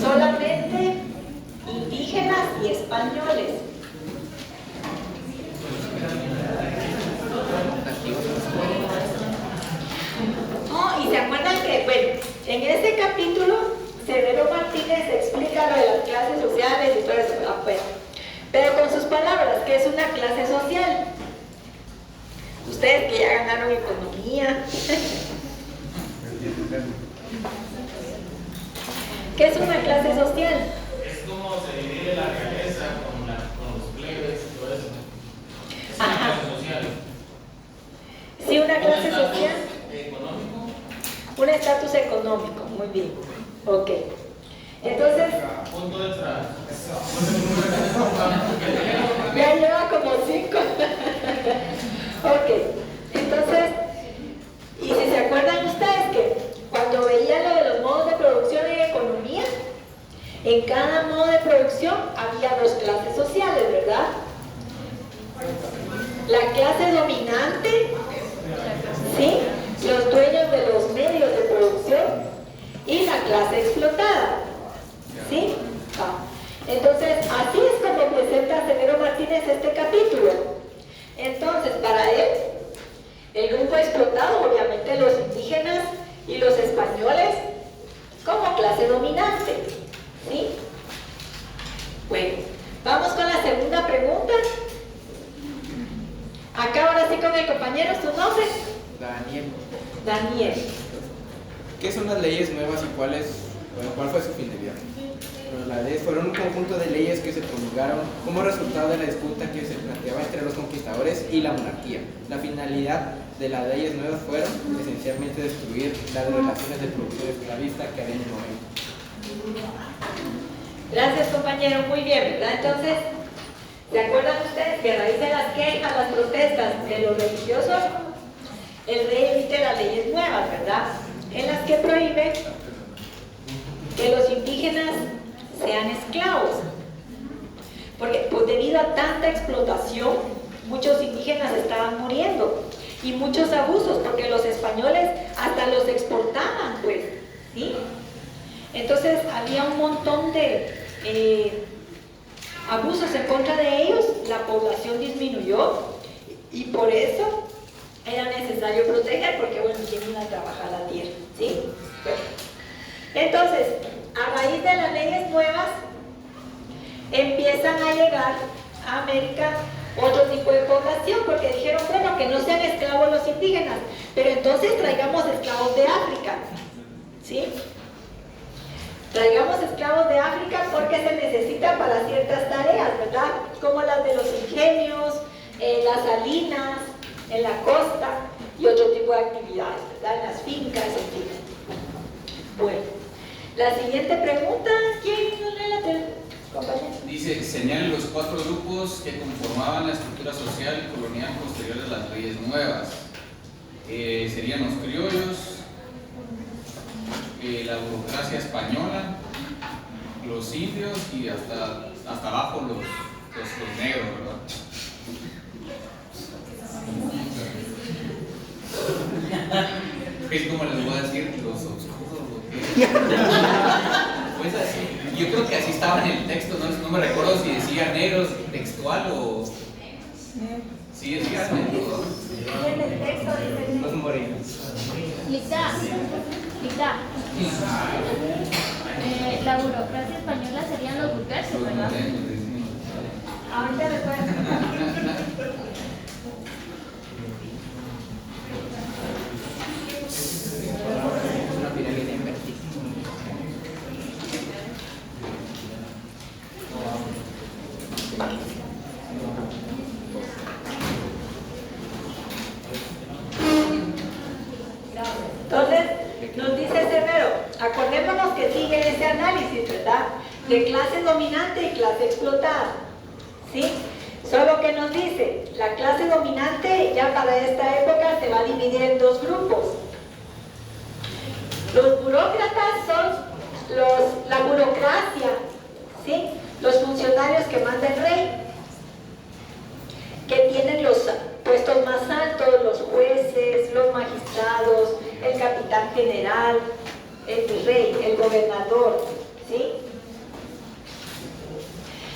Solamente indígenas y españoles. Oh, y se acuerdan que, bueno, en ese capítulo Severo Martínez explica lo de las clases sociales y todo eso, pues, pero con sus palabras, ¿qué es una clase social? Ustedes que ya ganaron economía. ¿Qué es una clase social? Es como se divide la realeza con los plebes y todo eso. Es una clase social. Sí, una clase social. Económico. Un estatus económico, muy bien. Ok. Entonces, Punto extra. ya lleva como 5. Ok. Entonces, y si se acuerdan ustedes que cuando veían lo de los modos de producción en economía, en cada modo de producción había 2 clases sociales, ¿verdad? La clase dominante, ¿sí? Los dueños de los medios de producción, y la clase explotada, ¿sí? Entonces, así es como presenta Severo Martínez este capítulo. Entonces, para él, el grupo explotado, obviamente los indígenas y los españoles, como clase dominante, ¿sí? Bueno, vamos con la segunda pregunta. Acá ahora sí con el compañero, ¿su nombre? Daniel. ¿Qué son las leyes nuevas y cuál fue su finalidad? Las leyes fueron un conjunto de leyes que se promulgaron como resultado de la disputa que se planteaba entre los conquistadores y la monarquía. La finalidad de las leyes nuevas fueron esencialmente destruir las relaciones de producción esclavista que había en el momento. Gracias, compañero, muy bien, ¿verdad? Entonces, ¿se acuerdan ustedes que a raíz de las quejas, las protestas de los religiosos, el rey emite las leyes nuevas, ¿verdad? En las que prohíbe que los indígenas sean esclavos? Porque pues, debido a tanta explotación, muchos indígenas estaban muriendo y muchos abusos, porque los españoles hasta los exportaban, pues, ¿sí? Entonces había un montón de abusos en contra de ellos, la población disminuyó y por eso era necesario proteger, porque bueno, ¿quién iba a trabajar la tierra? ¿Sí? Bueno. Entonces, a raíz de las leyes nuevas, empiezan a llegar a América otro tipo de población, porque dijeron, bueno, que no sean esclavos los indígenas, pero entonces traigamos esclavos de África, ¿sí? Traigamos esclavos de África porque se necesitan para ciertas tareas, ¿verdad? Como las de los ingenios, las salinas, en la costa y otro tipo de actividades, ¿verdad? En las fincas, en fin. Bueno, la siguiente pregunta, ¿quién nos lee la compañera? Dice, señalen los 4 grupos que conformaban la estructura social y colonial posterior a las leyes nuevas. Serían los criollos, la burocracia española, los indios y hasta abajo los negros, ¿verdad? Es como les voy a decir, los oscuros, pues así, yo creo que así estaba en el texto, no me recuerdo si decía negros textual o... Sí, decía negros. En el texto dice Los morenos. Lita, la burocracia española serían los burgueses, ¿verdad? ahorita recuerdo. Una pirámide invertida. Entonces, nos dice Severo, acordémonos que sigue ese análisis, ¿verdad? De clase dominante y clase explotada, ¿sí? Solo que nos dice, la clase dominante ya para esta época se va a dividir en 2 grupos. Los burócratas son la burocracia, ¿sí? Los funcionarios que manda el rey, que tienen los puestos más altos, los jueces, los magistrados, el capitán capitán general, el rey, el gobernador, ¿sí?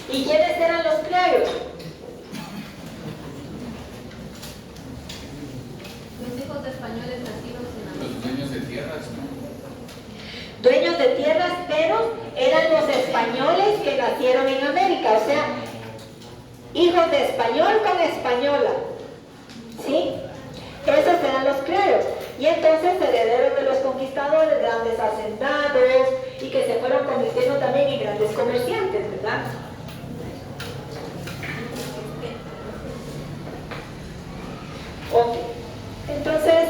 ¿Y quiénes eran los criollos? Los hijos de españoles nacidos en América. Los dueños de tierras, ¿no? Dueños de tierras, pero eran los españoles que nacieron en América, o sea, hijos de español con española, ¿sí? Esos eran los criollos. Y entonces herederos de los conquistadores, grandes hacendados, y que se fueron convirtiendo también en grandes comerciantes, ¿verdad? Ok, entonces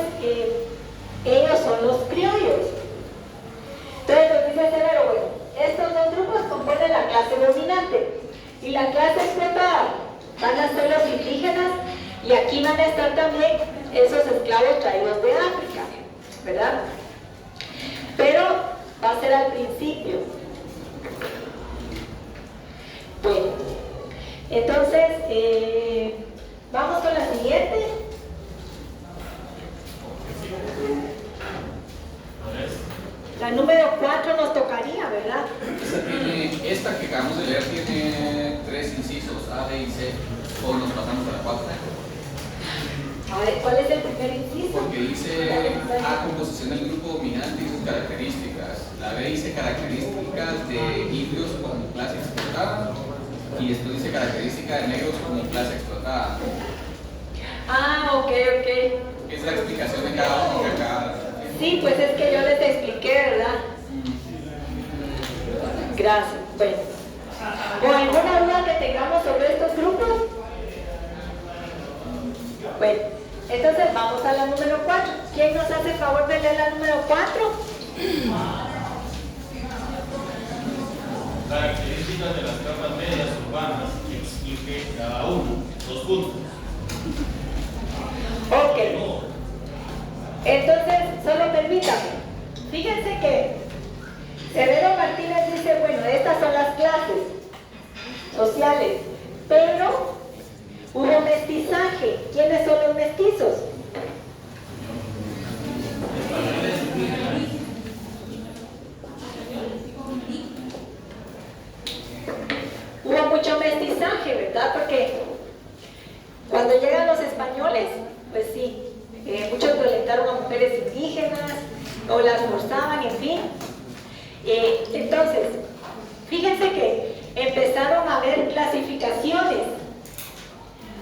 ellos son los criollos. Entonces nos dice Severo, bueno, estos dos grupos componen la clase dominante y la clase explotada van a ser los indígenas, y aquí van a estar también esos esclavos traídos de África, ¿verdad? Pero va a ser al principio. Bueno, entonces vamos con la siguiente. La número 4 nos tocaría, ¿verdad? Esta que acabamos de leer tiene 3 incisos, A, B y C. O nos pasamos a la 4. A ver, ¿cuál es el primer inciso? Porque dice A, composición del grupo dominante y sus características. La B dice características de indios como clase explotada. Y después dice características de negros como clase explotada. Ah, ok, ok. Es la explicación de cada uno de acá. Sí, pues es que yo les expliqué, ¿verdad? Gracias. Bueno. ¿O alguna duda que tengamos sobre estos grupos? Bueno, entonces vamos a la número 4. ¿Quién nos hace el favor de leer la número 4? Características de las capas medias urbanas que explique cada uno. 2 puntos. Ok. Entonces, solo permítame. Fíjense que Severo Martínez dice, bueno, estas son las clases sociales, pero hubo mestizaje. ¿Quiénes son los mestizos? Hubo mucho mestizaje, ¿verdad? Porque cuando llegan los españoles, pues sí, muchos violentaron a mujeres indígenas o las forzaban, en fin. Entonces, fíjense que empezaron a haber clasificaciones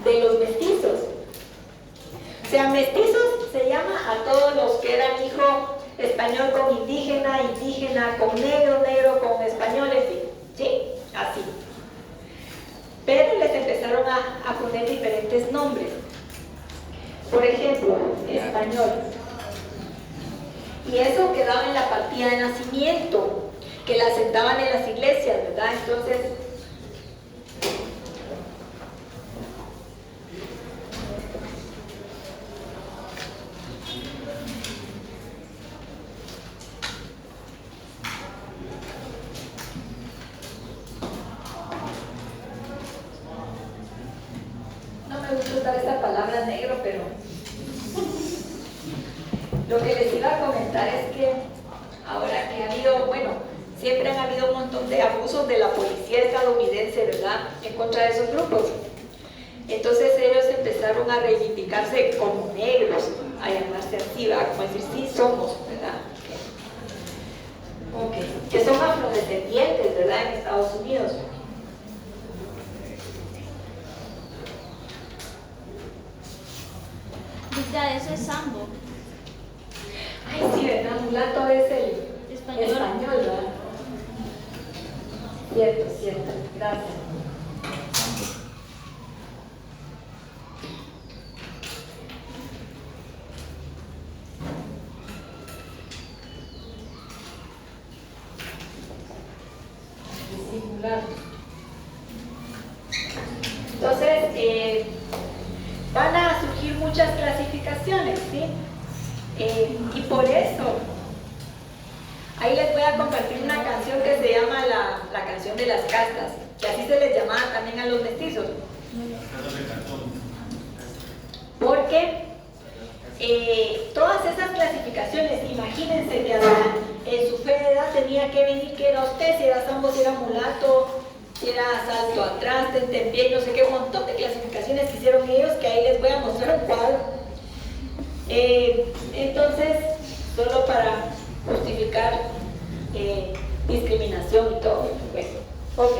de los mestizos. O sea, mestizos se llama a todos los que eran hijo español con indígena, indígena con negro, negro con español, en fin, ¿sí? Así. Pero les empezaron a poner diferentes nombres. Por ejemplo, español. Y eso quedaba en la partida de nacimiento, que la sentaban en las iglesias, ¿verdad? Entonces, no me gusta usar esta palabra negro, pero lo que les iba a comentar es que ahora que ha habido, bueno, siempre han habido un montón de abusos de la policía estadounidense, ¿verdad?, en contra de esos grupos. Entonces ellos empezaron a reivindicarse como negros, a llamarse así, ¿verdad?, como decir, sí somos, ¿verdad? Ok, que son afrodescendientes, ¿verdad?, en Estados Unidos. Ya, eso es sambo. Ay, sí, ¿verdad? Mulato es el español, ¿verdad? Cierto, cierto. Gracias. Disimular. Entonces, van a surgir muchas clasificaciones, ¿sí? Y por eso, ahí les voy a compartir una canción que se llama la canción de las castas, que así se les llamaba también a los mestizos. Porque todas esas clasificaciones, imagínense, imagínense que hasta en su fe de edad tenía que venir que era usted, si era zambo, si era mulato, si era salto atrás, tentempié, no sé qué, un montón de clasificaciones que hicieron ellos, que ahí les voy a mostrar un cuadro. Entonces, solo para justificar discriminación y todo. Bueno, ok.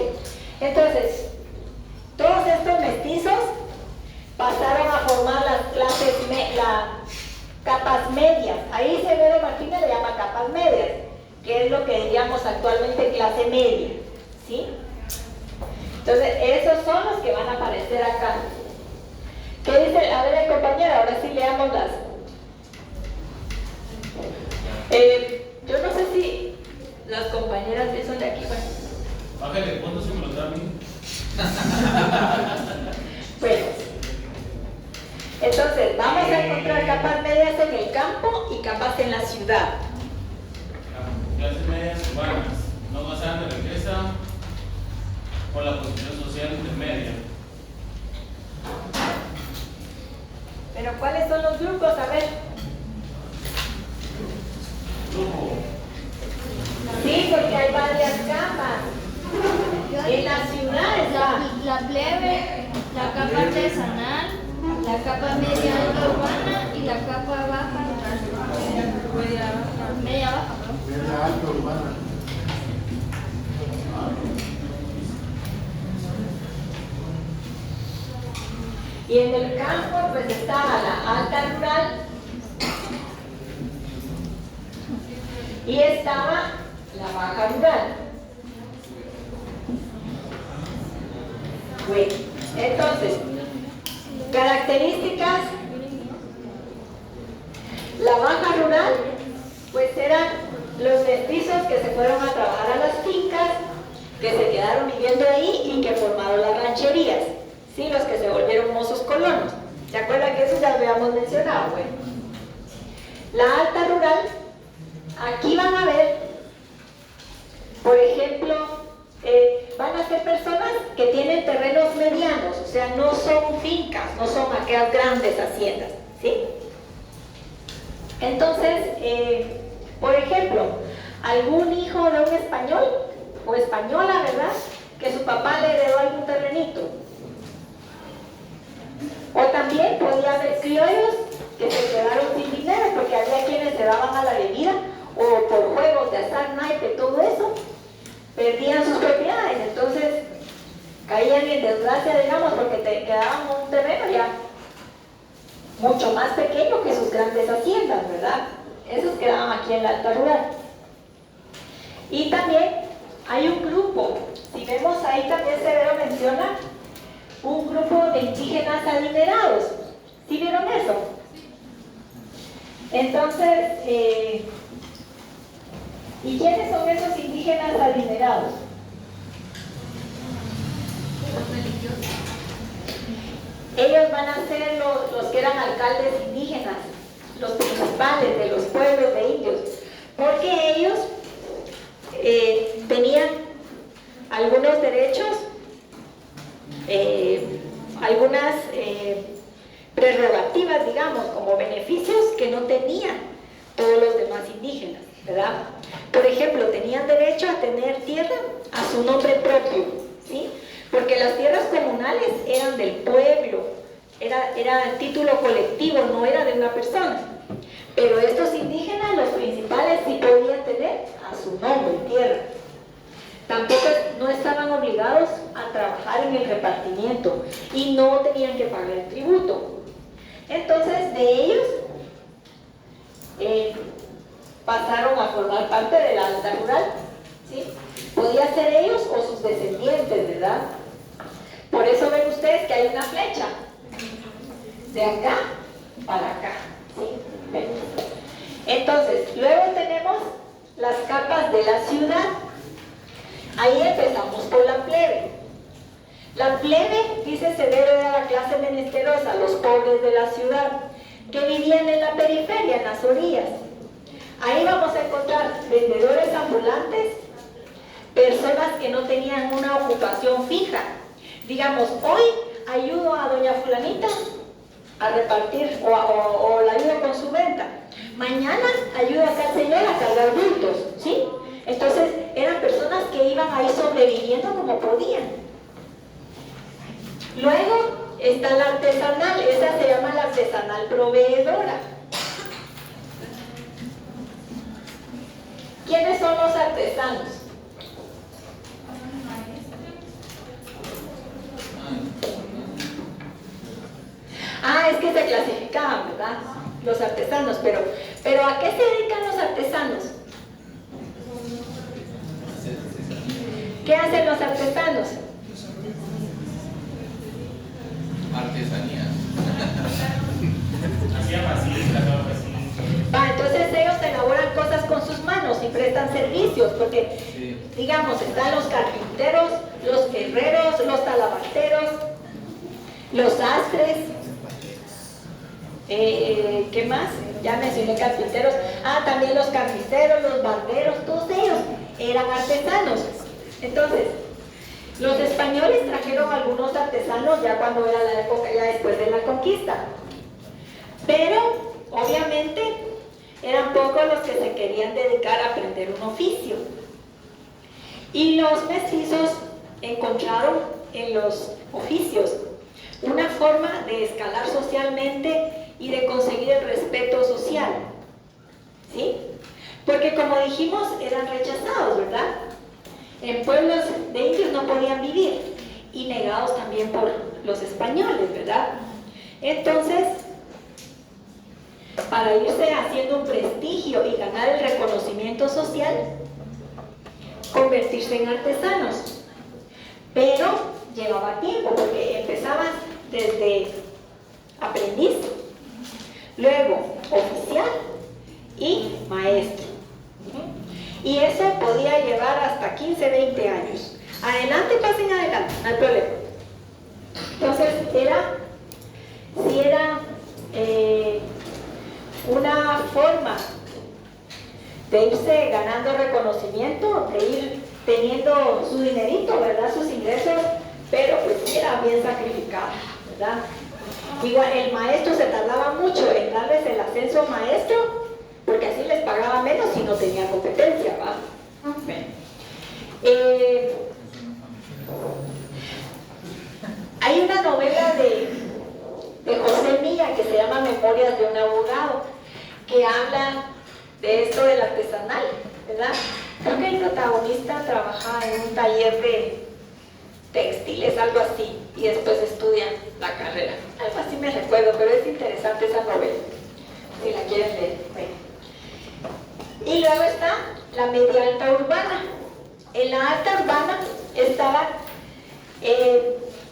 Entonces, todos estos mestizos pasaron a formar las clases, las capas medias. Ahí Severo Martínez le llama capas medias, que es lo que diríamos actualmente clase media, ¿sí? Entonces, esos son los que van a aparecer acá. ¿Qué dice? A ver, compañera, ahora sí leamos las. Yo no sé si las compañeras son de aquí. Bueno. Bájale puntos si me lo da a mí. Bueno, entonces vamos a encontrar capas medias en el campo y capas en la ciudad. Clases medias urbanas, no basadas en riqueza por la posición social intermedia. Pero ¿cuáles son los grupos? A ver. Grupo. Sí, porque hay varias capas. En la ciudad está La plebe, la capa artesanal, la capa media alta urbana y la capa baja media baja, ¿no? Media alta urbana. y en el campo pues estaba la alta rural y estaba la baja rural. Bueno, entonces, características. La baja rural, pues eran los mestizos que se fueron a trabajar a las fincas, que se quedaron viviendo ahí y que formaron las rancherías, ¿sí? Los que se volvieron mozos colonos. ¿Se acuerdan que eso ya lo habíamos mencionado? Bueno, la alta rural, aquí van a ver, por ejemplo, van a ser personas que tienen terrenos medianos, o sea, no son fincas, no son aquellas grandes haciendas, ¿sí? Entonces, por ejemplo, algún hijo de un español o española, ¿verdad? Que su papá le heredó algún terrenito. O también podía haber criollos que se quedaron sin dinero porque había quienes se daban a la bebida o por juegos de azar, naipe, todo eso, perdían sus propiedades. Entonces, caían en desgracia, digamos, porque te quedaban un terreno ya mucho más pequeño que sus grandes haciendas, ¿verdad? Esos quedaban aquí en la alta rural. Y también hay un grupo, si vemos ahí también Severo menciona un grupo de indígenas adinerados. ¿Sí vieron eso? Entonces, ¿y quiénes son esos indígenas adinerados? Los religiosos. Ellos van a ser los que eran alcaldes indígenas, los principales de los pueblos de indios, porque ellos tenían algunos derechos, algunas prerrogativas, digamos, como beneficios que no tenían todos los demás indígenas, ¿verdad? Por ejemplo, tenían derecho a tener tierra a su nombre propio, ¿sí? Porque las tierras comunales eran del pueblo, era título colectivo, no era de una persona. Pero estos indígenas, los principales, sí podían tener a su nombre tierra. Tampoco no estaban obligados a trabajar en el repartimiento y no tenían que pagar el tributo. Entonces, de ellos pasaron a formar parte de la alta rural, ¿sí? Podía ser ellos o sus descendientes, ¿verdad? Por eso ven ustedes que hay una flecha de acá para acá, ¿sí? Entonces, luego tenemos las capas de la ciudad. Ahí empezamos por la plebe. La plebe, dice Severo, era la clase menesterosa, los pobres de la ciudad, que vivían en la periferia, en las orillas. Ahí vamos a encontrar vendedores ambulantes, personas que no tenían una ocupación fija. Digamos, hoy ayudo a doña fulanita a repartir o la ayuda con su venta. Mañana ayuda acá al Señor a cargar bultos, ¿sí? Entonces eran personas que iban ahí sobreviviendo como podían. Luego está la artesanal, esa se llama la artesanal proveedora. ¿Quiénes son los artesanos? Es que se clasificaban, ¿verdad? Los artesanos, pero ¿a qué se dedican los artesanos? ¿Qué hacen los artesanos? Artesanía. Hacía vasijas, algo así. Entonces ellos elaboran cosas con sus manos y prestan servicios, porque, digamos, están los carpinteros, los herreros, los talabarteros, los sastres, ¿qué más? Ya mencioné carpinteros. También los carniceros, los barberos, todos ellos eran artesanos. Entonces, los españoles trajeron algunos artesanos ya cuando era la época, ya después de la conquista. Pero, obviamente, eran pocos los que se querían dedicar a aprender un oficio. Y los mestizos encontraron en los oficios una forma de escalar socialmente y de conseguir el respeto social, ¿sí? Porque como dijimos, eran rechazados, ¿verdad? En pueblos de indios no podían vivir y negados también por los españoles, ¿verdad? Entonces, para irse haciendo un prestigio y ganar el reconocimiento social, convertirse en artesanos. Pero llevaba tiempo porque empezabas desde aprendiz, luego oficial y maestro. Y eso podía llevar hasta 15, 20 años. Adelante, pasen adelante, no hay problema. Entonces, era una forma de irse ganando reconocimiento, de ir teniendo su dinerito, ¿verdad? Sus ingresos, pero pues era bien sacrificado, ¿verdad? Igual el maestro se tardaba mucho en darles el ascenso maestro, porque así les pagaba menos si no tenía competencia, ¿va? Hay una novela de José Milla que se llama Memorias de un abogado, que habla de esto del artesanal, ¿verdad? Creo que el protagonista trabaja en un taller de textiles, algo así, y después estudia la carrera. Algo así me recuerdo, pero es interesante esa novela, si la quieren leer. Bueno. Y luego está la media alta urbana. En la alta urbana estaban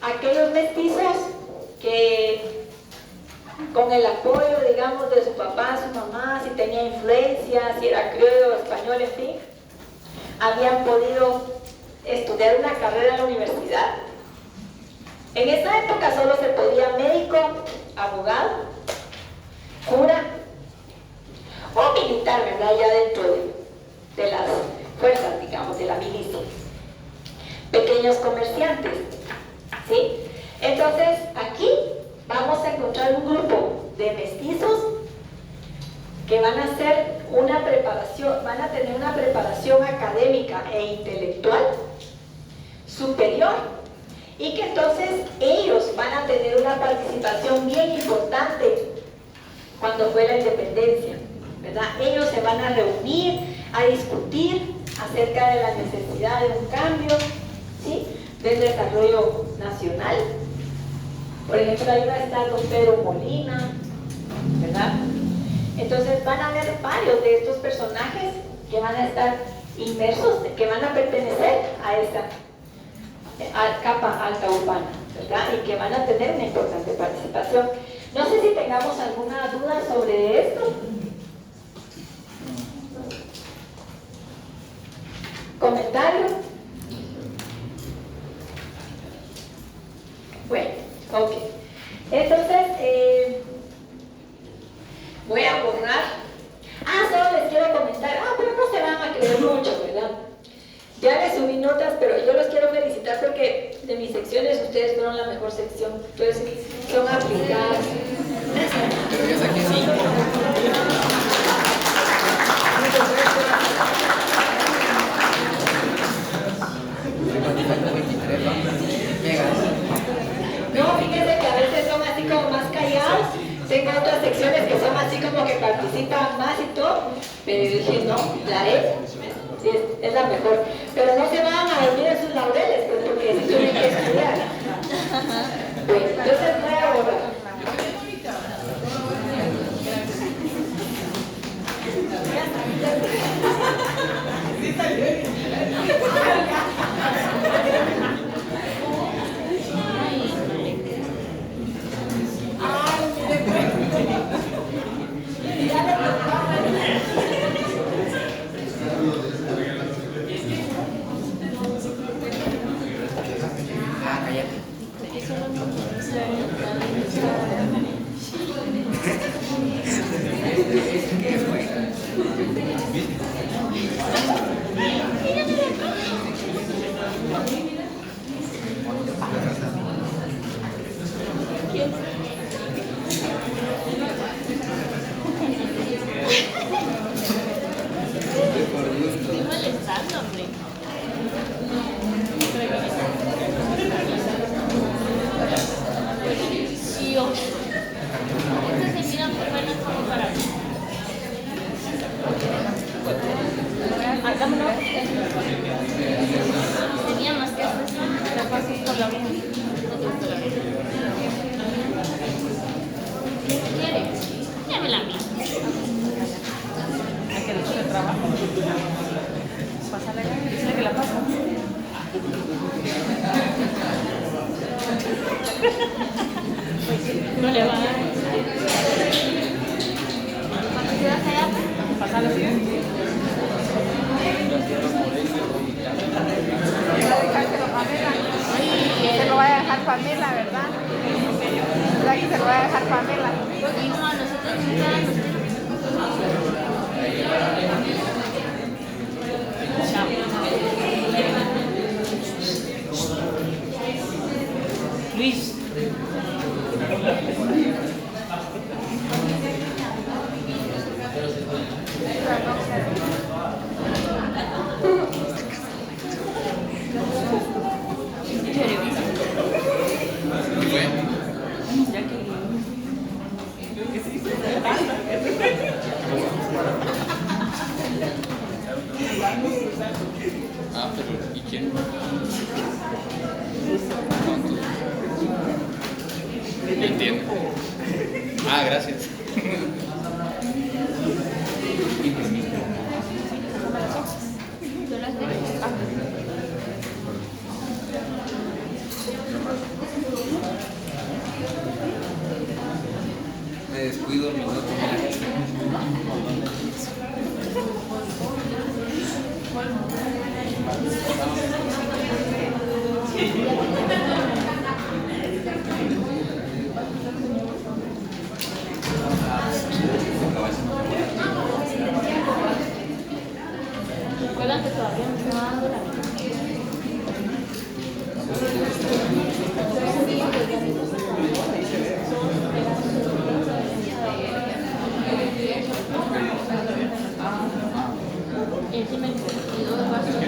aquellos mestizos que con el apoyo, digamos, de su papá, su mamá, si tenía influencia, si era criollo o español, en fin, habían podido estudiar una carrera en la universidad. En esa época solo se podía médico, abogado, cura o militar, ¿verdad? Ya dentro de las fuerzas, digamos, de la milicia. Pequeños comerciantes, ¿sí? Entonces, aquí vamos a encontrar un grupo de mestizos que van a hacer una preparación, van a tener una preparación académica e intelectual superior, y que entonces ellos van a tener una participación bien importante cuando fue la independencia, ¿verdad? Ellos se van a reunir, a discutir acerca de la necesidad de un cambio, ¿sí? Del desarrollo nacional. Por ejemplo, ahí va a estar don Pedro Molina, ¿verdad? Entonces van a haber varios de estos personajes que van a estar inmersos, que van a pertenecer a esta capa alta urbana, ¿verdad? Y que van a tener una importante participación. No sé si tengamos alguna duda sobre esto. ¿Comentario? Bueno, ok. Entonces, voy a borrar. Solo les quiero comentar. Pero no se van a creer mucho, ¿verdad? Ya les subí notas, pero yo los quiero felicitar porque de mis secciones ustedes fueron la mejor sección. Entonces, son aplicadas. Pero yo saqué 5. No, fíjense que a veces son así como más callados. Tengo otras secciones que son así como que participan más y todo. Pero yo dije, no, la es la mejor. Pero no se van a dormir en sus laureles, pues, porque si tienen que estudiar. Bueno, entonces voy a borrar. Ah, cállate. Estoy molestando, hombre. Dios. Estas se miran muy buenas como para mí. Tenía más que hacer. La paso por la mía. ¿Qué quieres? Dame la mía. Hay que decirle trabajo. Pásale, dile que la pasa. No le va a dar. ¿Cuánto quedas allá? Pásale, sí. Se lo va a dejar Pamela, ¿verdad? ¿Verdad que se lo va a dejar Pamela? Hijo, a nosotros nunca Luis. Ah, pero ¿y quién? No entiendo. Ah, gracias. Me descuido un minuto. recuerdan que todavía me está dando la vida. Encima el 22 va a ser.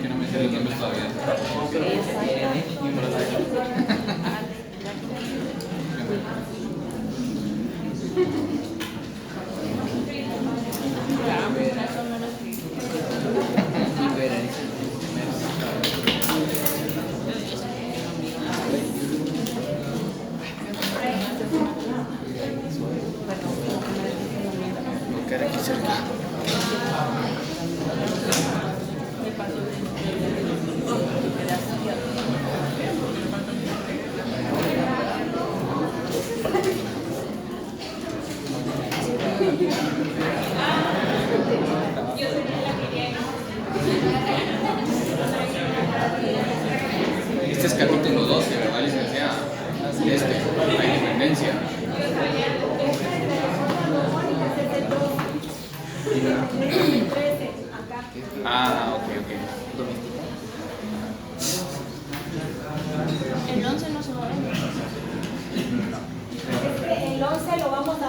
Que no me sé los nombres todavía. Este es capítulo 12, ¿verdad, licenciada? La independencia.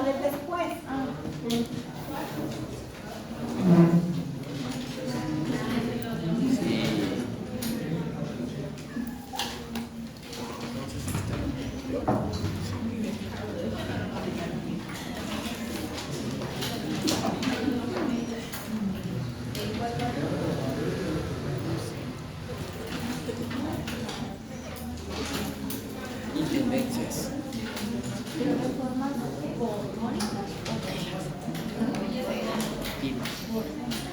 del después. Intendencias.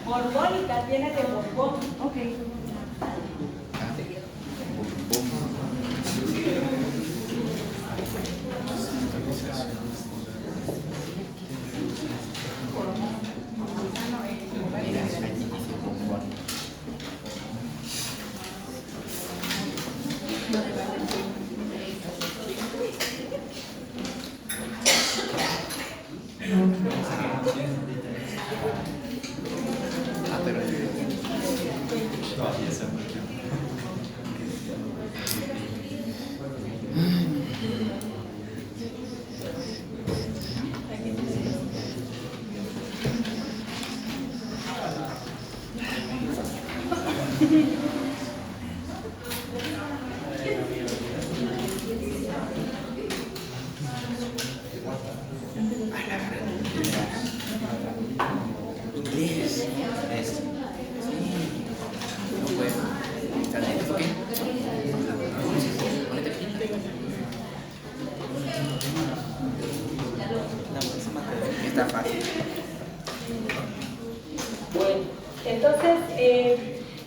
Borbónica viene de Borbón. Ok. Inglés. No puedo. Internet, ¿ok? Ponete aquí. Está fácil. Bueno, entonces,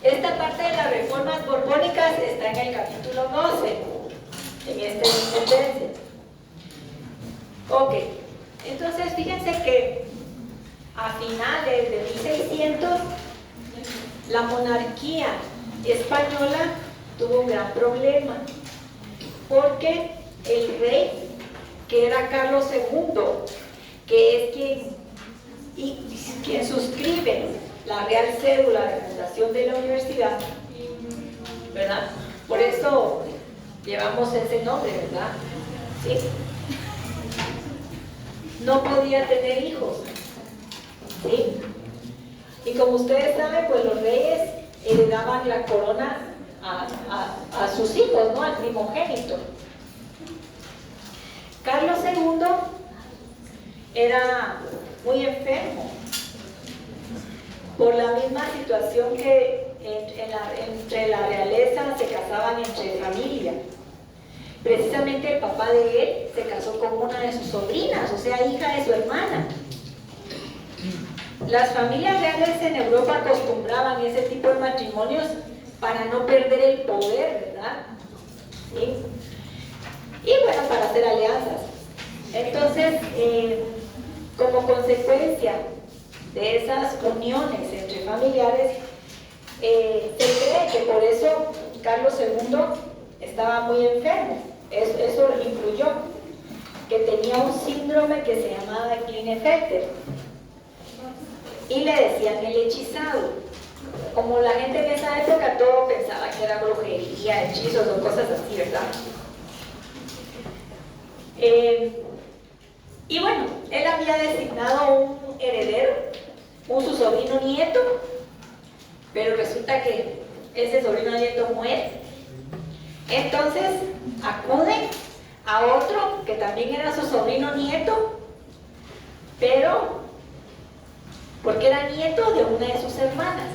esta parte de las reformas borbónicas está en el capítulo 12, en esta sentencia. Ok, entonces fíjense que a finales de 1600, la monarquía española tuvo un gran problema, porque el rey, que era Carlos II, que es quien suscribe la Real Cédula de fundación de la universidad, ¿verdad? Por eso llevamos ese nombre, ¿verdad? ¿Sí? No podía tener hijos, ¿sí? Y como ustedes saben, pues los reyes heredaban la corona a sus hijos, ¿no? Al primogénito. Carlos II era muy enfermo por la misma situación que entre la realeza se casaban entre familia. Precisamente el papá de él se casó con una de sus sobrinas, o sea, hija de su hermana. Las familias reales en Europa acostumbraban ese tipo de matrimonios para no perder el poder, ¿verdad? ¿Sí? Y bueno, para hacer alianzas. Entonces, como consecuencia de esas uniones entre familiares, se cree que por eso Carlos II estaba muy enfermo. Eso incluyó que tenía un síndrome que se llamaba Klinefelter y le decían el hechizado. Como la gente en esa época todo pensaba que era brujería, hechizos o cosas así, ¿verdad? Y bueno, él había designado un heredero, su sobrino nieto, pero resulta que ese sobrino nieto muere. Entonces acuden a otro que también era su sobrino nieto, pero porque era nieto de una de sus hermanas,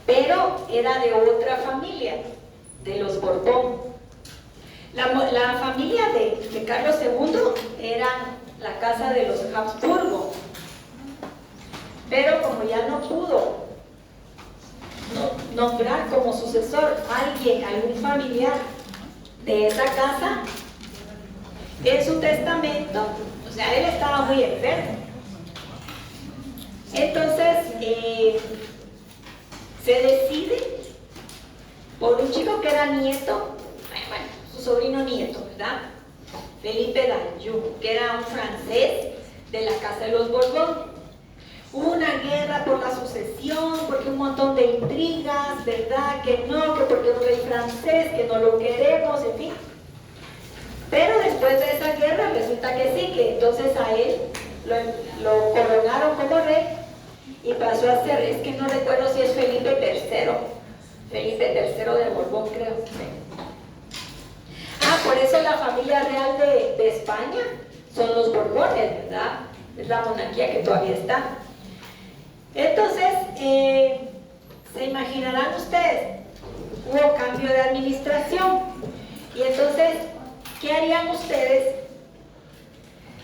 pero era de otra familia, de los Borbón. La familia de Carlos II era la casa de los Habsburgo, pero como ya no pudo nombrar como sucesor algún familiar de esa casa, en su testamento, o sea, él estaba muy enfermo. Entonces, se decide por un chico que era nieto, bueno, su sobrino nieto, ¿verdad? Felipe d'Anjou, que era un francés de la casa de los Borbón. Hubo una guerra por la sucesión, porque un montón de intrigas, ¿verdad? Que no, que porque es un rey francés, que no lo queremos, en fin. Pero después de esa guerra resulta que sí, que entonces a él lo coronaron como rey y pasó a ser, es que no recuerdo si es Felipe III de Borbón, creo. Por eso la familia real de España son los Borbones, ¿verdad? Es la monarquía que todavía está. Entonces, se imaginarán ustedes, hubo cambio de administración. Y entonces, ¿qué harían ustedes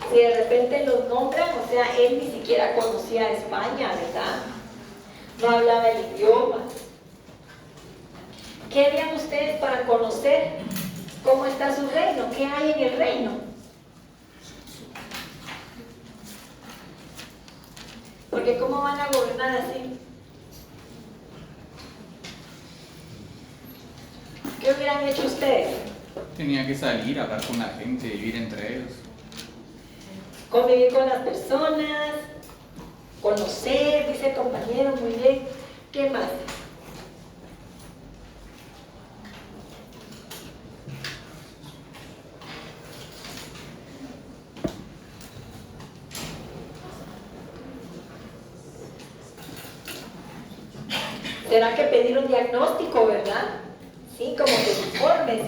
si de repente los nombran? O sea, él ni siquiera conocía España, ¿verdad? No hablaba el idioma. ¿Qué harían ustedes para conocer cómo está su reino? ¿Qué hay en el reino? Porque ¿cómo van a gobernar así? ¿Qué hubieran hecho ustedes? Tenía que salir, hablar con la gente, vivir entre ellos. Convivir con las personas, conocer, dice el compañero, muy bien. ¿Qué más? ¿Será que pedir un diagnóstico, verdad? Sí, como que informes.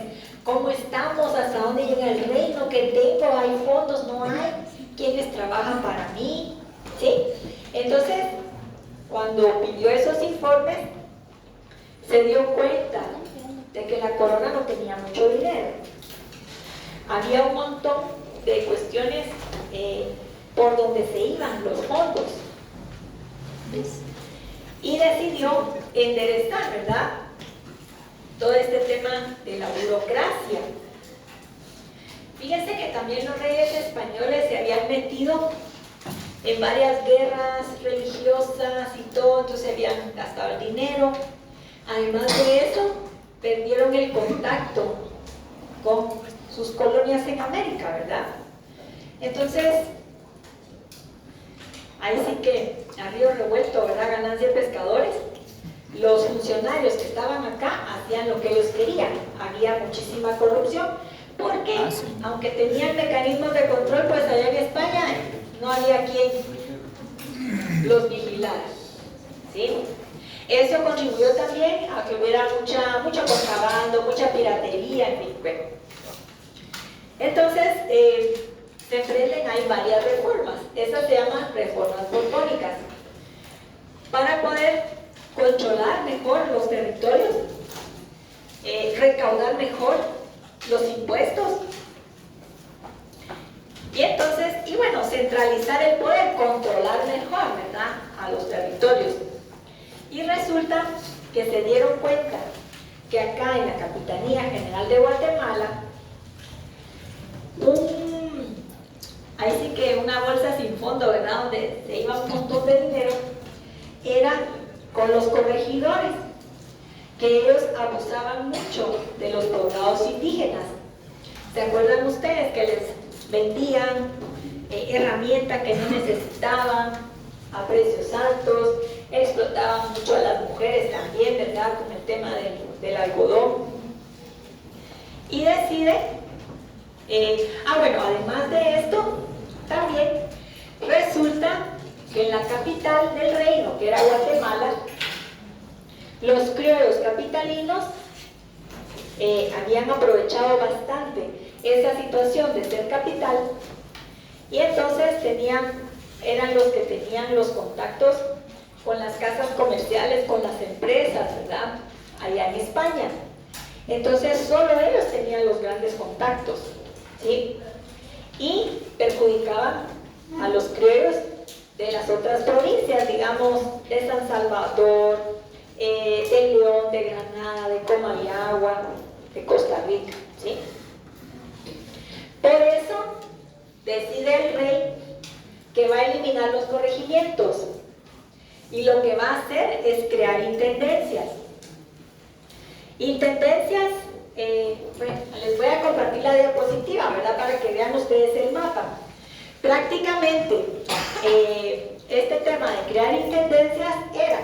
¿Cómo estamos? ¿Hasta dónde llega el reino? ¿Qué tengo? ¿Hay fondos? ¿No hay? ¿Quiénes trabajan para mí? ¿Sí? Entonces, cuando pidió esos informes, se dio cuenta de que la corona no tenía mucho dinero. Había un montón de cuestiones por donde se iban los fondos. ¿Ves? Y decidió enderezar, ¿verdad?, todo este tema de la burocracia. Fíjense que también los reyes españoles se habían metido en varias guerras religiosas y todo, entonces habían gastado el dinero. Además de eso, perdieron el contacto con sus colonias en América, ¿verdad? Entonces, ahí sí que a río revuelto, ¿verdad? Ganancia de pescadores. Los funcionarios que estaban acá hacían lo que ellos querían. Había muchísima corrupción porque, aunque tenían mecanismos de control, pues allá en España no había quien los vigilara, ¿sí? Eso contribuyó también a que hubiera mucho contrabando, mucha piratería, en fin. Bueno. Entonces, se emprenden ahí varias reformas. Esas se llaman reformas borbónicas. Para poder controlar mejor los territorios, recaudar mejor los impuestos y entonces, centralizar el poder, controlar mejor, ¿verdad?, a los territorios. Y resulta que se dieron cuenta que acá en la Capitanía General de Guatemala, ahí sí que una bolsa sin fondo, ¿verdad?, donde se iba un montón de dinero, era con los corregidores, que ellos abusaban mucho de los poblados indígenas. ¿Se acuerdan ustedes que les vendían herramientas que no necesitaban a precios altos? Explotaban mucho a las mujeres también, ¿verdad?, con el tema del algodón. Y decide, además de esto, también resulta que en la capital del reino, que era Guatemala, los criollos capitalinos habían aprovechado bastante esa situación de ser capital y entonces eran los que tenían los contactos con las casas comerciales, con las empresas, ¿verdad?, allá en España. Entonces solo ellos tenían los grandes contactos, ¿sí? Y perjudicaban a los criollos de las otras provincias, digamos, de San Salvador, de León, de Granada, de Comayagua, de Costa Rica, ¿sí? Por eso decide el rey que va a eliminar los corregimientos y lo que va a hacer es crear intendencias. Intendencias, les voy a compartir la diapositiva, ¿verdad?, para que vean ustedes el mapa. Prácticamente, este tema de crear intendencias era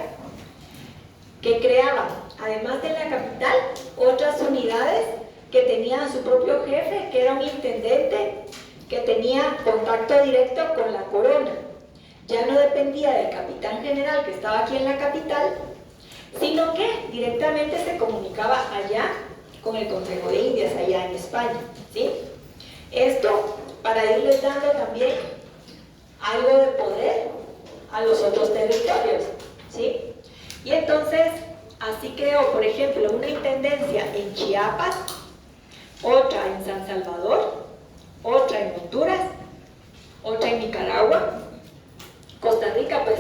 que creaban, además de la capital, otras unidades que tenían su propio jefe, que era un intendente, que tenía contacto directo con la corona. Ya no dependía del capitán general que estaba aquí en la capital, sino que directamente se comunicaba allá con el Consejo de Indias, allá en España, ¿sí? Esto para irles dando también algo de poder a los otros territorios, ¿sí? Y entonces, así creó, por ejemplo, una intendencia en Chiapas, otra en San Salvador, otra en Honduras, otra en Nicaragua. Costa Rica, pues,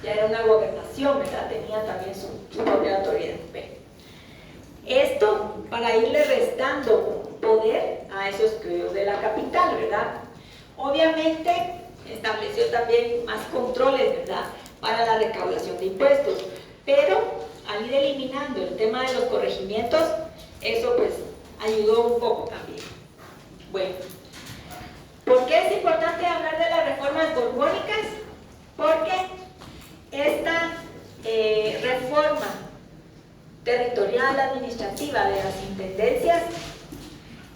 ya era una gobernación, ¿verdad? Tenía también su propia autoridad. Esto para irle restando poder a esos criollos de la capital, ¿verdad? Obviamente estableció también más controles, ¿verdad?, para la recaudación de impuestos, pero al ir eliminando el tema de los corregimientos, eso pues ayudó un poco también. Bueno, ¿por qué es importante hablar de las reformas borbónicas? Porque esta reforma territorial administrativa de las intendencias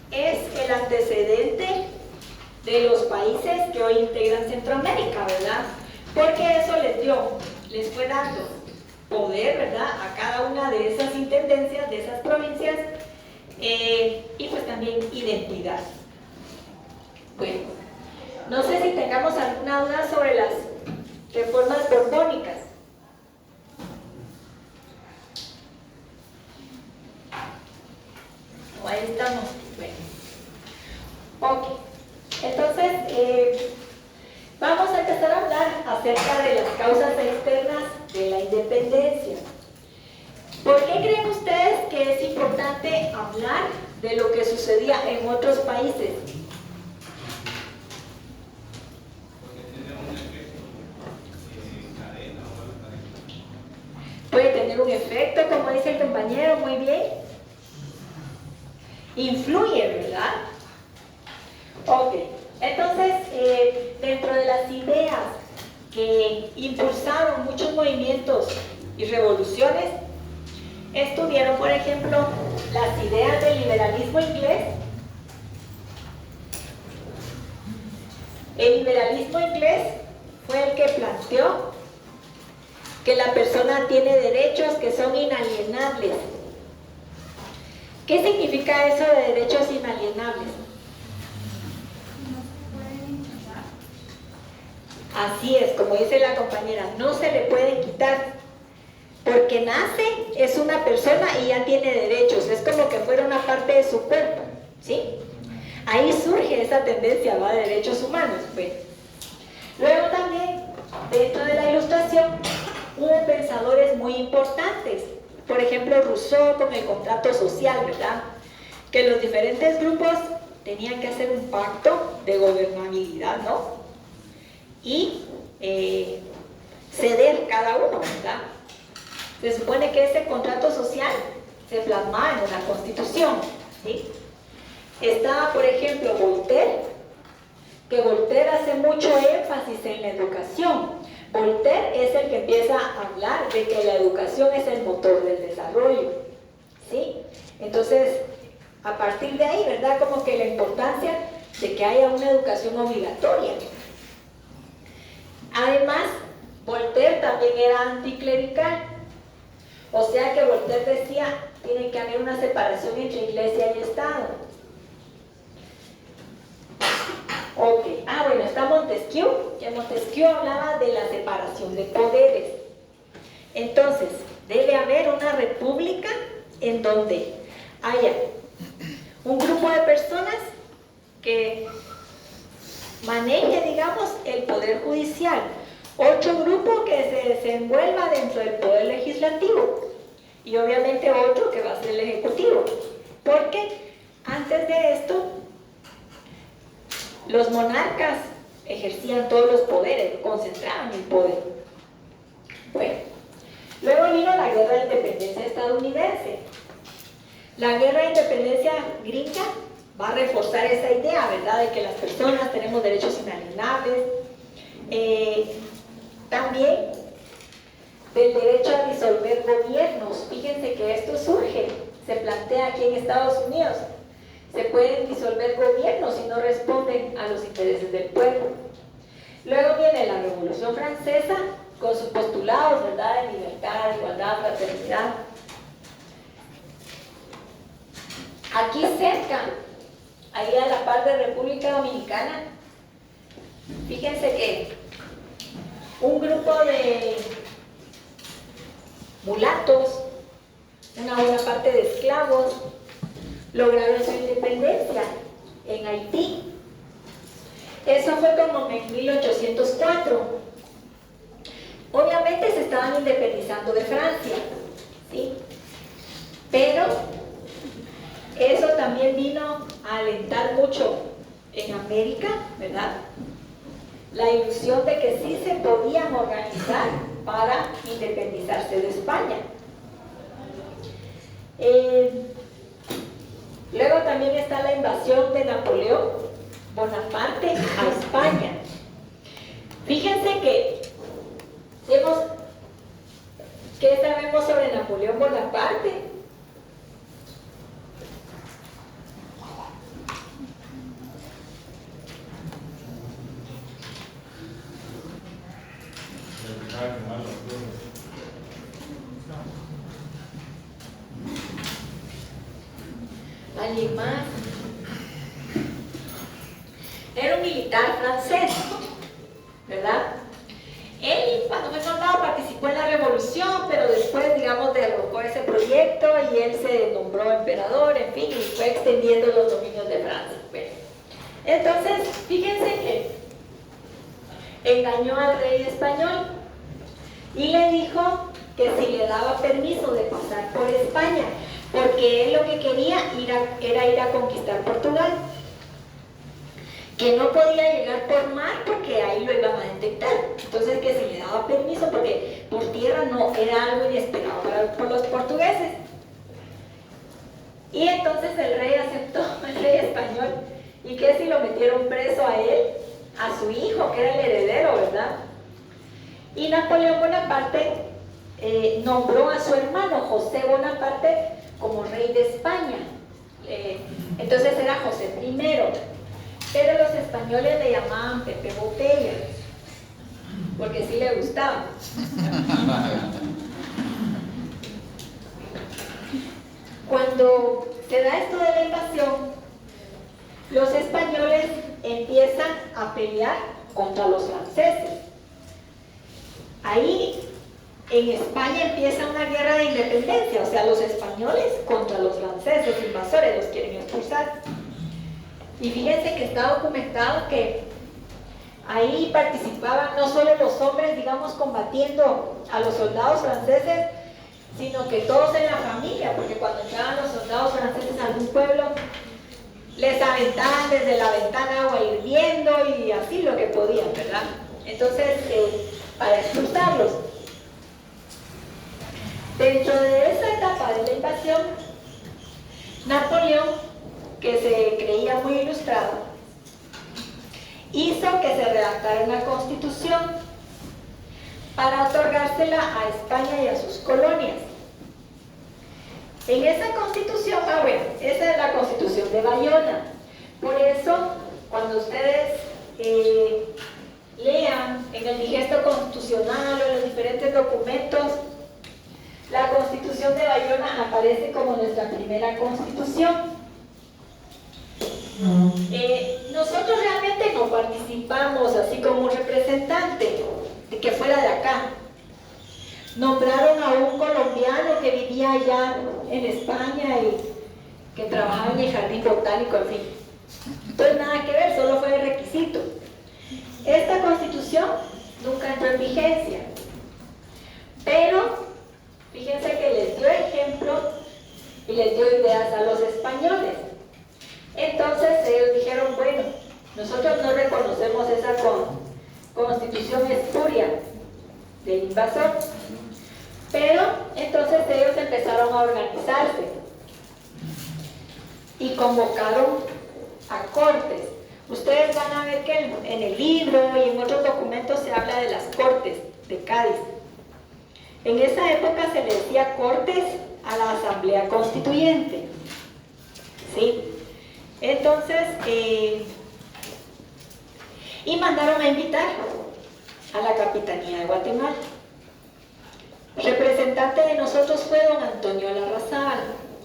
es el antecedente de los países que hoy integran Centroamérica, ¿verdad? Porque eso les fue dando poder, ¿verdad?, a cada una de esas intendencias, de esas provincias, y pues también identidad. Bueno, no sé si tengamos alguna duda sobre las reformas borbónicas. Ahí estamos. Bueno. Ok. Entonces, vamos a empezar a hablar acerca de las causas externas de la independencia. ¿Por qué creen ustedes que es importante hablar de lo que sucedía en otros países? Puede tener un efecto, como dice el compañero, muy bien. Influye, ¿verdad? Ok, entonces, dentro de las ideas que impulsaron muchos movimientos y revoluciones, estuvieron, por ejemplo, las ideas del liberalismo inglés. El liberalismo inglés fue el que planteó que la persona tiene derechos que son inalienables. ¿Qué significa eso de derechos inalienables? Así es, como dice la compañera, no se le pueden quitar. Porque nace, es una persona y ya tiene derechos, es como que fuera una parte de su cuerpo, ¿sí? Ahí surge esa tendencia, ¿va?, de derechos humanos. Bueno. Luego también, dentro de la Ilustración, hubo pensadores muy importantes. Por ejemplo, Rousseau con el contrato social, ¿verdad? Que los diferentes grupos tenían que hacer un pacto de gobernabilidad, ¿no? Y ceder cada uno, ¿verdad? Se supone que ese contrato social se plasmaba en una constitución, ¿sí? Estaba, por ejemplo, Voltaire, que Voltaire hace mucho énfasis en la educación. Voltaire es el que empieza a hablar de que la educación es el motor del desarrollo, ¿sí? Entonces, a partir de ahí, ¿verdad?, como que la importancia de que haya una educación obligatoria. Además, Voltaire también era anticlerical. O sea que Voltaire decía, tiene que haber una separación entre iglesia y Estado. Ok, bueno, está Montesquieu, que Montesquieu hablaba de la separación de poderes. Entonces, debe haber una república en donde haya un grupo de personas que maneje, digamos, el poder judicial, otro grupo que se desenvuelva dentro del poder legislativo y obviamente otro que va a ser el ejecutivo, porque antes de esto los monarcas ejercían todos los poderes, concentraban el poder. Bueno, luego vino la guerra de independencia estadounidense. La guerra de independencia gringa va a reforzar esa idea, ¿verdad?, de que las personas tenemos derechos inalienables. También del derecho a disolver gobiernos. Fíjense que esto surge, se plantea aquí en Estados Unidos. Se pueden disolver gobiernos si no responden a los intereses del pueblo. Luego viene la Revolución Francesa con sus postulados, ¿verdad?, de libertad, igualdad, fraternidad. Aquí cerca, ahí a la par de República Dominicana, fíjense que un grupo de mulatos, una buena parte de esclavos, lograron su independencia en Haití. Eso fue como en 1804. Obviamente se estaban independizando de Francia, ¿sí? Pero eso también vino a alentar mucho en América, ¿verdad?, la ilusión de que sí se podían organizar para independizarse de España. Luego también está la invasión de Napoleón Bonaparte a España. Fíjense que ¿qué sabemos sobre Napoleón Bonaparte? ¿Alguien más? Era un militar francés, ¿verdad? Él, cuando fue soldado, participó en la revolución, pero después, digamos, derrocó ese proyecto y él se nombró emperador, en fin, y fue extendiendo los dominios de Francia. Bueno, entonces, fíjense que engañó al rey español y le dijo que si le daba permiso de pasar por España, porque él lo que quería era ir a conquistar Portugal, que no podía llegar por mar porque ahí lo iban a detectar. Entonces que si le daba permiso, porque por tierra no, era algo inesperado por los portugueses. Y entonces el rey aceptó, el rey español, y que si lo metieron preso a él, a su hijo, que era el heredero, ¿verdad? Y Napoleón Bonaparte nombró a su hermano José Bonaparte como rey de España. Entonces era José I, pero los españoles le llamaban Pepe Botella, porque sí le gustaba. Cuando se da esto de la invasión, los españoles empiezan a pelear contra los franceses. Ahí en España empieza una guerra de independencia, o sea, los españoles contra los franceses invasores, los quieren expulsar. Y fíjense que está documentado que ahí participaban no solo los hombres, digamos, combatiendo a los soldados franceses, sino que todos en la familia, porque cuando entraban los soldados franceses a algún pueblo, les aventaban desde la ventana agua hirviendo y así lo que podían, ¿verdad? Entonces, para expulsarlos. Dentro de esa etapa de la invasión, Napoleón, que se creía muy ilustrado, hizo que se redactara una constitución para otorgársela a España y a sus colonias. En esa constitución, esa es la constitución de Bayona. Por eso, cuando ustedes lean en el digesto constitucional o en los diferentes documentos, la constitución de Bayona aparece como nuestra primera constitución. Nosotros realmente no participamos así como un representante de que fuera de acá. Nombraron a un colombiano que vivía allá en España y que trabajaba en el jardín botánico, en fin. Entonces nada que ver, solo fue el requisito. Esta constitución nunca entró en vigencia, pero fíjense que les dio ejemplo y les dio ideas a los españoles. Entonces ellos dijeron, bueno, nosotros no reconocemos esa constitución espuria del invasor, pero entonces ellos empezaron a organizarse y convocaron a cortes. Ustedes van a ver que en el libro y en otros documentos se habla de las cortes de Cádiz. En esa época se le decía cortes a la Asamblea Constituyente, ¿sí? Entonces, y mandaron a invitar a la Capitanía de Guatemala. Representante de nosotros fue don Antonio Larrazábal,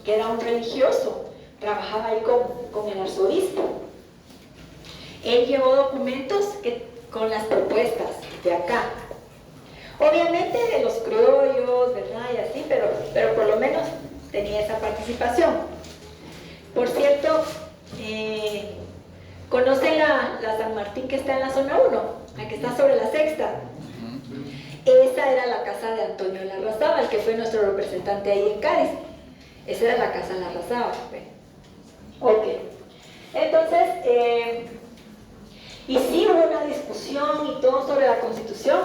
que era un religioso, trabajaba ahí con el arzobispo. Él llevó documentos con las propuestas de acá. Obviamente de los criollos, ¿verdad? Y así, pero por lo menos tenía esa participación. Por cierto, ¿conocen la San Martín que está en la zona 1? La que está sobre la Sexta. Esa era la casa de Antonio Larrazábal, que fue nuestro representante ahí en Cádiz. Esa era la casa Larrazábal. Ok. Entonces, y sí hubo una discusión y todo sobre la Constitución,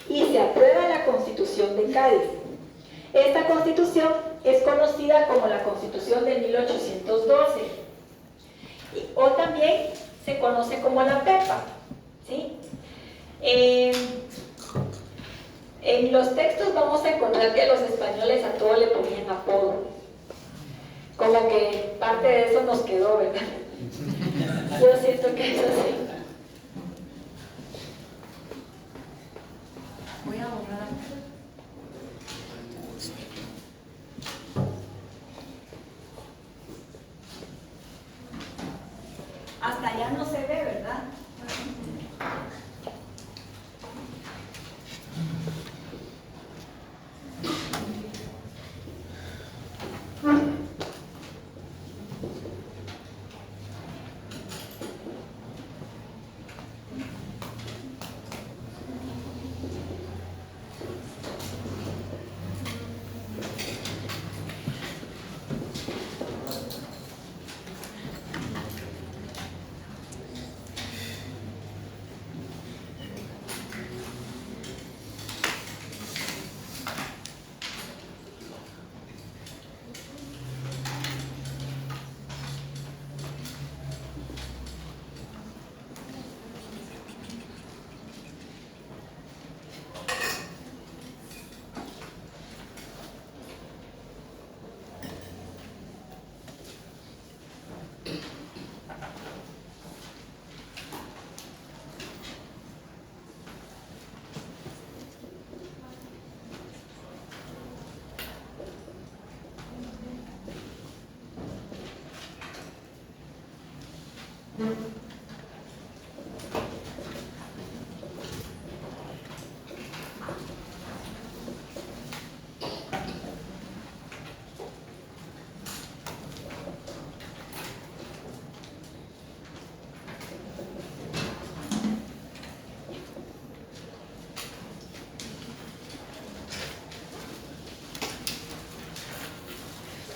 y se aprueba la Constitución de Cádiz. Esta Constitución es conocida como la Constitución de 1812, o también se conoce como la PEPA, ¿sí? En los textos vamos a encontrar que los españoles a todo le ponían apodo, como que parte de eso nos quedó, ¿verdad? Yo siento que es así. Voy a borrar. Hasta allá no se ve, ¿verdad?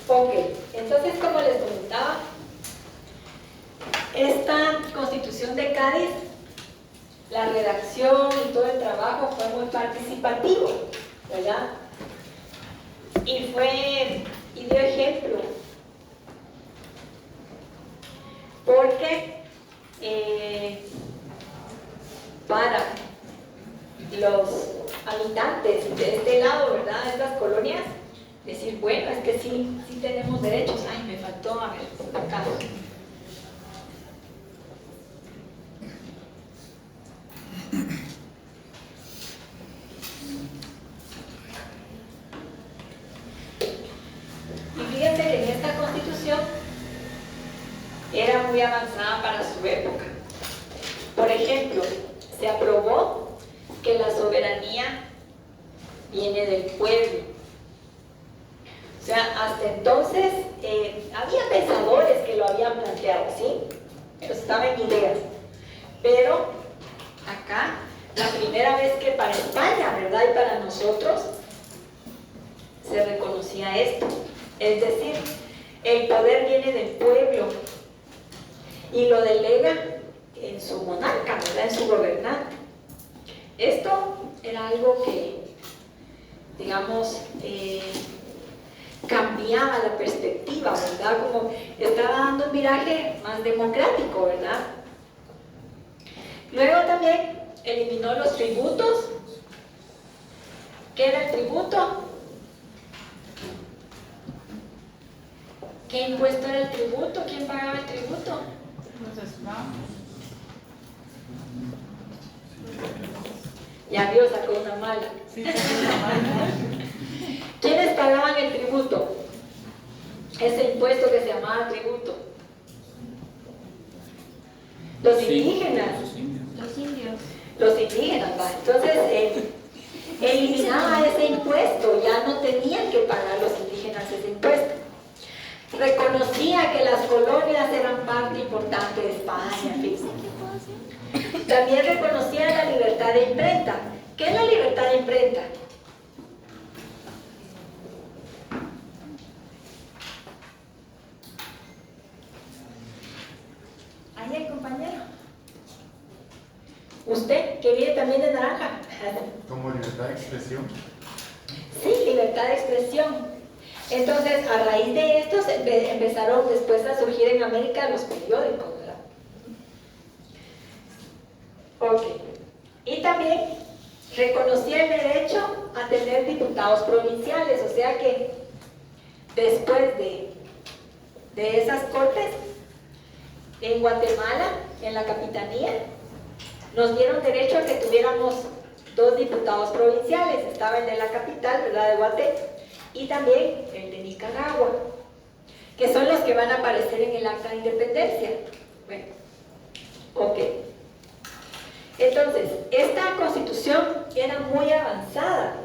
Ok, entonces como les comentaba, esta Constitución de Cádiz, la redacción y todo el trabajo fue muy participativo, ¿verdad? Y dio ejemplo, porque para los habitantes de este lado, ¿verdad?, de estas colonias, decir, bueno, es que sí tenemos derechos. Ay, me faltó, a ver, acá. Y fíjense que en esta Constitución era muy avanzada para su época. Por ejemplo, se aprobó que la soberanía viene del pueblo. O sea, hasta entonces había pensadores que lo habían planteado, ¿sí? Pero estaba en ideas. Pero acá, la primera vez que para España, ¿verdad?, y para nosotros, se reconocía esto. Es decir, el poder viene del pueblo y lo delega en su monarca, ¿verdad?, en su gobernante. Esto era algo que, digamos, cambiaba la perspectiva, ¿verdad? Como estaba dando un viraje más democrático, ¿verdad? Luego también eliminó los tributos. ¿Qué era el tributo? ¿Qué impuesto era el tributo? ¿Quién pagaba el tributo? Los esclavos. Ya vio, sacó una mala. ¿Quiénes pagaban el tributo? Ese impuesto que se llamaba tributo. Los indígenas. Los indios. Los indígenas, ¿va? Entonces, eliminaba ese impuesto, ya no tenían que pagar los indígenas ese impuesto. Reconocía que las colonias eran parte importante de España, fíjense. También reconocía la libertad de imprenta. ¿Qué es la libertad de imprenta? Ahí hay compañero. Usted, que viene también de naranja. Como libertad de expresión. Sí, libertad de expresión. Entonces, a raíz de esto empezaron después a surgir en América los periódicos, ¿verdad? Ok. Y también reconocía el derecho a tener diputados provinciales, o sea que después de esas cortes, en Guatemala, en la capitanía, nos dieron derecho a que tuviéramos 2 diputados provinciales. Estaba el de la capital, ¿verdad?, de Guate, y también el de Nicaragua, que son los que van a aparecer en el acta de independencia. Bueno, ok. Entonces, esta constitución era muy avanzada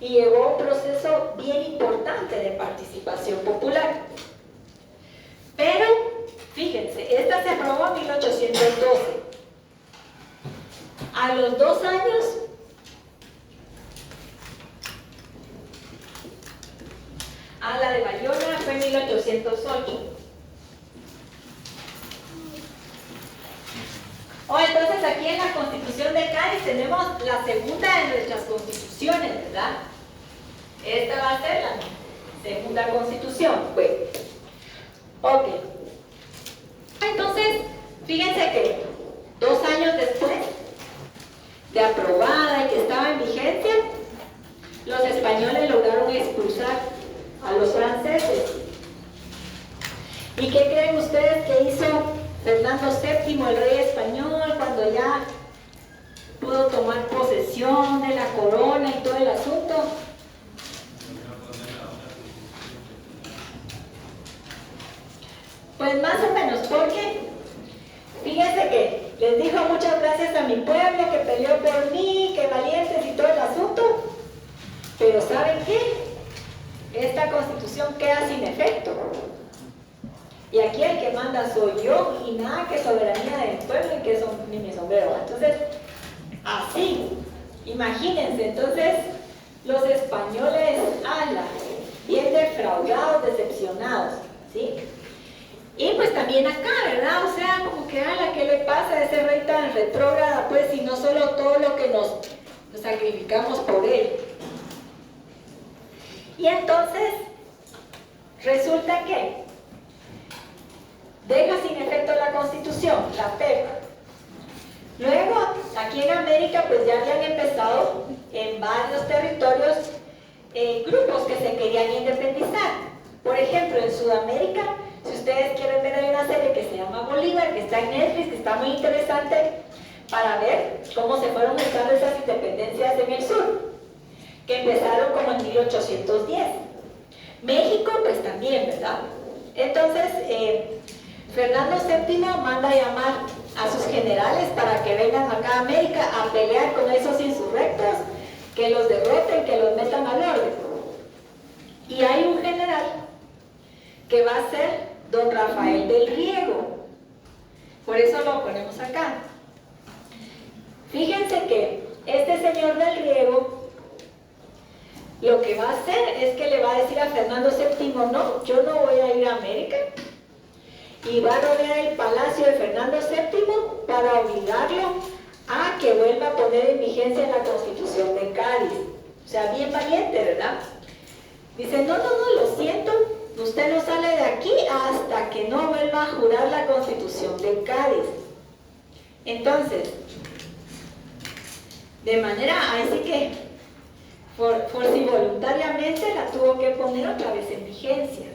y llevó un proceso bien importante de participación popular. Pero, fíjense, esta se aprobó en 1812. A los 2 años, la de Bayona fue en 1808. Entonces aquí en la Constitución de Cádiz tenemos la segunda de nuestras constituciones, ¿verdad? Esta va a ser la segunda constitución. Bueno, ok. Entonces, fíjense que 2 años después de aprobada y que estaba en vigencia, los españoles lograron expulsar a los franceses. ¿Y qué creen ustedes que hizo Fernando VII, el rey español, cuando ya pudo tomar posesión de la corona y todo el asunto? Pues más o menos, porque fíjense que les dijo muchas gracias a mi pueblo que peleó por mí, que valientes y todo el asunto, pero ¿saben qué? Esta constitución queda sin efecto. Y aquí el que manda soy yo y nada que soberanía del pueblo y que son ni mi sombrero. Entonces, así, imagínense, entonces los españoles, bien defraudados, decepcionados, ¿sí? Y pues también acá, ¿verdad? O sea, como que, ¿qué le pasa a ese rey tan retrógrada? Pues, y no solo todo lo que nos sacrificamos por él. Y entonces, resulta que deja sin efecto la Constitución, la PEP. Luego, aquí en América, pues ya habían empezado en varios territorios grupos que se querían independizar. Por ejemplo, en Sudamérica, si ustedes quieren ver, hay una serie que se llama Bolívar, que está en Netflix, que está muy interesante para ver cómo se fueron buscando esas independencias en el sur, que empezaron como en 1810. México, pues también, ¿verdad? Entonces, Fernando VII manda a llamar a sus generales para que vengan acá a América a pelear con esos insurrectos, que los derroten, que los metan al orden. Y hay un general que va a ser don Rafael del Riego. Por eso lo ponemos acá. Fíjense que este señor del Riego lo que va a hacer es que le va a decir a Fernando VII, no, yo no voy a ir a América, y va a rodear el palacio de Fernando VII para obligarlo a que vuelva a poner en vigencia la Constitución de Cádiz. O sea, bien valiente, ¿verdad? Dice, no, lo siento, usted no sale de aquí hasta que no vuelva a jurar la Constitución de Cádiz. Entonces, de manera, así que, por si voluntariamente la tuvo que poner otra vez en vigencia.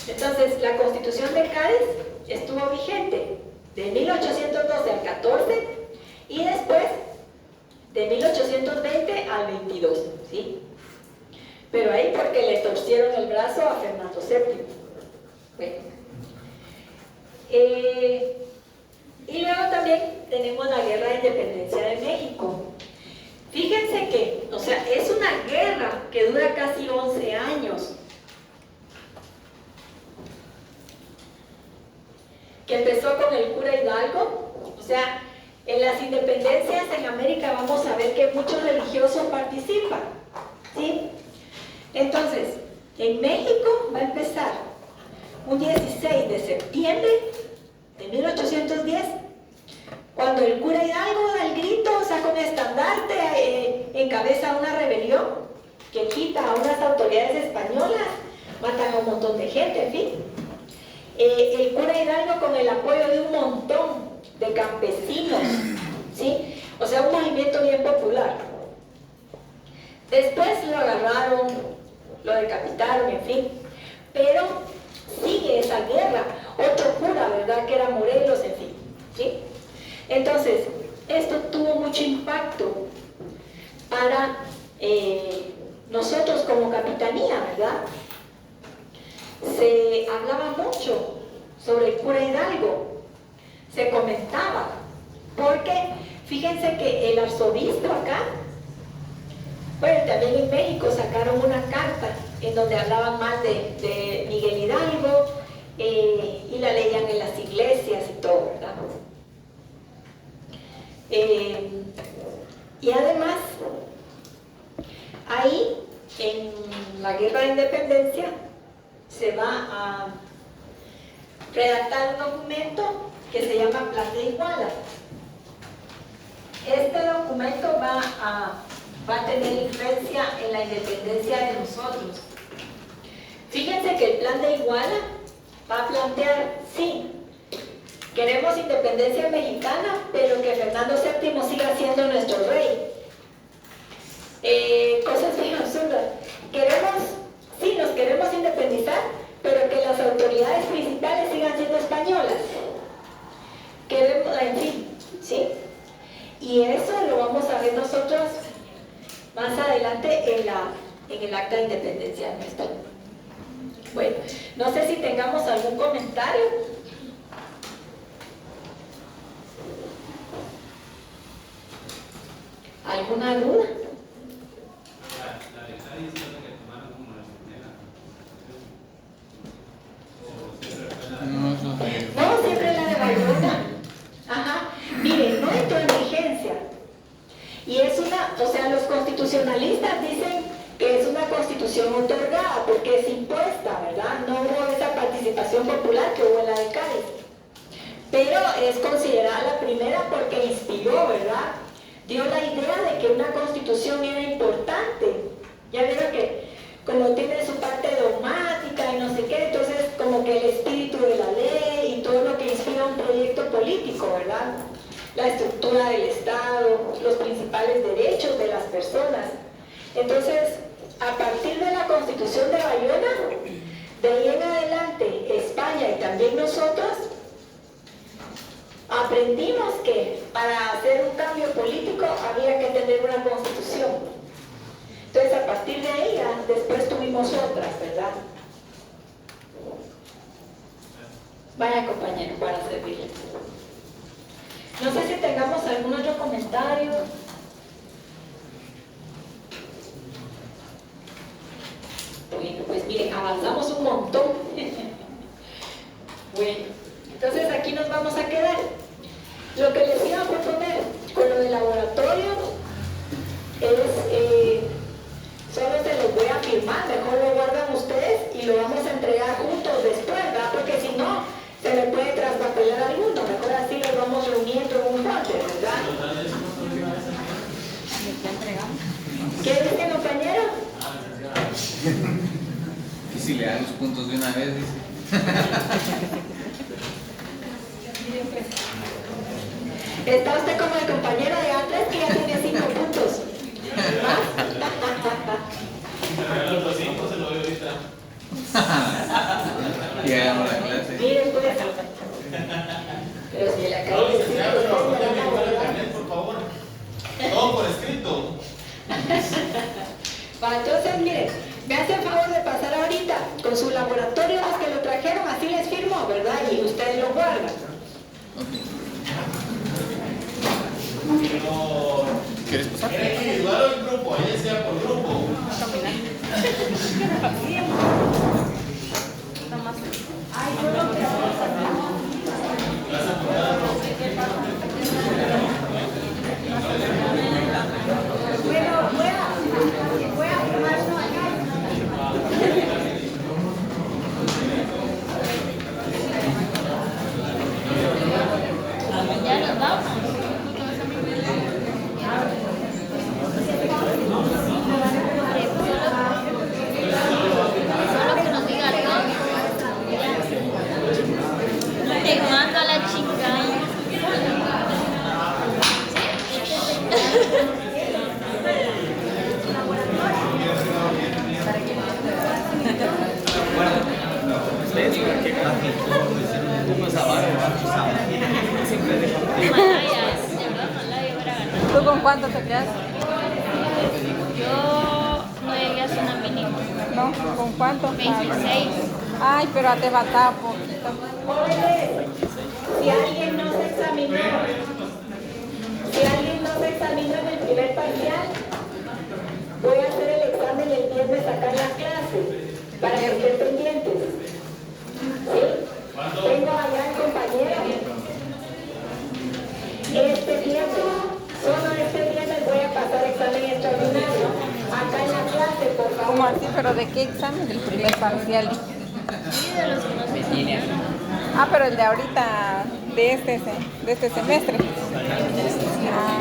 Entonces, la Constitución de Cádiz estuvo vigente de 1812 al 14 y después de 1820 al 22, ¿sí? Pero ahí porque le torcieron el brazo a Fernando VII. Bueno. Y luego también tenemos la Guerra de Independencia de México. Fíjense que, o sea, es una guerra que dura casi 11 años. Que empezó con el cura Hidalgo. O sea, en las independencias en América vamos a ver que muchos religiosos participan, ¿sí? Entonces, en México va a empezar un 16 de septiembre de 1810, cuando el cura Hidalgo da el grito, saca un estandarte, encabeza una rebelión que quita a unas autoridades españolas, matan a un montón de gente, en fin. El cura Hidalgo con el apoyo de un montón de campesinos, ¿sí? O sea, un movimiento bien popular. Después lo agarraron, lo decapitaron, en fin, pero sigue esa guerra. Otro cura, ¿verdad?, que era Morelos, en fin, ¿sí? Entonces, esto tuvo mucho impacto para nosotros como capitanía, ¿verdad? Se hablaba mucho sobre el cura Hidalgo, se comentaba, porque fíjense que el arzobispo acá, bueno, también en México sacaron una carta en donde hablaban más de Miguel Hidalgo y la leían en las iglesias y todo, ¿verdad? Y además, ahí en la Guerra de Independencia se va a redactar un documento que se llama Plan de Iguala. Este documento va a tener influencia en la independencia de nosotros. Fíjense que el Plan de Iguala va a plantear, sí, queremos independencia mexicana, pero que Fernando VII siga siendo nuestro rey. Cosas bien absurdas. Sí, nos queremos independizar, pero que las autoridades principales sigan siendo españolas. Queremos, en fin, ¿sí? Y eso lo vamos a ver nosotros más adelante en el acta de independencia nuestra. Bueno, no sé si tengamos algún comentario. ¿Alguna duda? La de Cádiz es la que tomaron como la primera. No, siempre la de Bayona. Ajá. Miren, no entró en vigencia. Y es o sea, los constitucionalistas dicen que es una constitución otorgada porque es impuesta, ¿verdad? No hubo esa participación popular que hubo en la de Cádiz. Pero es considerada la primera porque inspiró, ¿verdad? Dio la idea de que una constitución era importante. Ya vieron que como tiene su parte dogmática y no sé qué, entonces como que el espíritu de la ley y todo lo que inspira un proyecto político, ¿verdad? La estructura del Estado, los principales derechos de las personas. Entonces, a partir de la Constitución de Bayona, de ahí en adelante, España y también nosotros, aprendimos que para hacer un cambio político había que tener una constitución. Entonces, a partir de ahí, después tuvimos otras, ¿verdad? Vaya, compañero, para servirle. No sé si tengamos algún otro comentario. Bueno, pues miren, avanzamos un montón. Bueno, entonces aquí nos vamos a quedar. Lo que les iba a proponer con lo del laboratorio es, solo se los voy a firmar, mejor lo guardan ustedes y lo vamos a entregar juntos después, ¿verdad? Porque si no, se le puede traspapelar alguno, mejor así los vamos reuniendo en un folder, ¿verdad? ¿Qué dice, compañero? Y si le dan los puntos de una vez, dice. Está usted como el compañero de antes que ya tiene 5 puntos. ¿Más? Si me regalan los 5, se lo doy ahorita. Ya damos la clase. Miren, pues. Pero si le acabo de decir. Ya, pero apúntame igual el carnet, por favor. Todo por escrito. Entonces, miren, me hace el favor de pasar ahorita con su laboratorio, los que lo trajeron, así les firmo, ¿verdad? Y ustedes lo guardan. Pero. ¿Quieres pasar? ¿Era individual o en grupo? Ahí decía por grupo. Voy a firmar uno acá. Ya nos vamos. Solo que nos diga todo. Te mando a la chica. ¿Tú con cuánto te quedas? Yo no llegué a zona mínima. No, ¿con cuánto? 26. Ay, pero te faltaba poquito. Jóvenes, si alguien no se examinó, en el primer parcial, voy a hacer el examen el viernes acá en la clase, para que estén pendientes. ¿Sí? Tengo allá el compañero. Este viernes, solo este viernes voy a pasar examen extraordinario. Acá en la clase, por favor. ¿Cómo así? ¿Pero de qué examen? Del primer parcial. Sí, de los que nos visitan. Ah, pero el de ahorita, de este semestre. Ah.